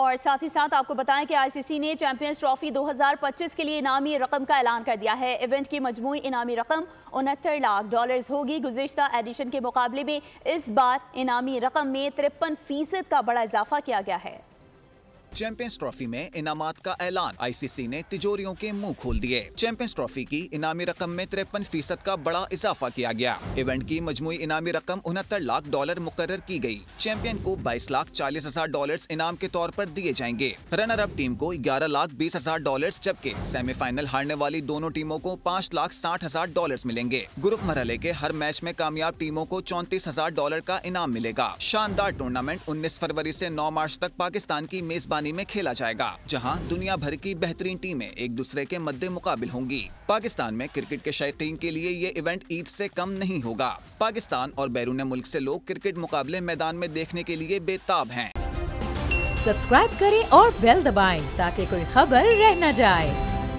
और साथ ही साथ आपको बताएं कि आईसीसी ने चैंपियंस ट्रॉफी 2025 के लिए इनामी रकम का ऐलान कर दिया है। इवेंट की मजमूई इनामी रकम $69 लाख होगी। गुज़िश्ता एडिशन के मुकाबले में इस बार इनामी रकम में 53% का बड़ा इजाफा किया गया है। चैंपियंस ट्रॉफी में इनामात का ऐलान, आईसीसी ने तिजोरियों के मुंह खोल दिए। चैंपियंस ट्रॉफी की इनामी रकम में 53% का बड़ा इजाफा किया गया। इवेंट की मजमूई इनामी रकम $69 लाख मुकर्रर की गई। चैंपियन को $22,40,000 इनाम के तौर पर दिए जाएंगे। रनर अप टीम को $11,20,000, जबकि सेमीफाइनल हारने वाली दोनों टीमों को $5,60,000 मिलेंगे। ग्रुप मरहले के हर मैच में कामयाब टीमों को $34,000 का इनाम मिलेगा। शानदार टूर्नामेंट 19 फरवरी से 9 मार्च तक पाकिस्तान की मेजबानी में खेला जाएगा, जहां दुनिया भर की बेहतरीन टीमें एक दूसरे के मद्दे मुकाबिल होंगी। पाकिस्तान में क्रिकेट के शौकीन के लिए ये इवेंट ईद से कम नहीं होगा। पाकिस्तान और बैरून मुल्क से लोग क्रिकेट मुकाबले मैदान में देखने के लिए बेताब हैं। सब्सक्राइब करें और बेल दबाएं ताकि कोई खबर रह न जाए।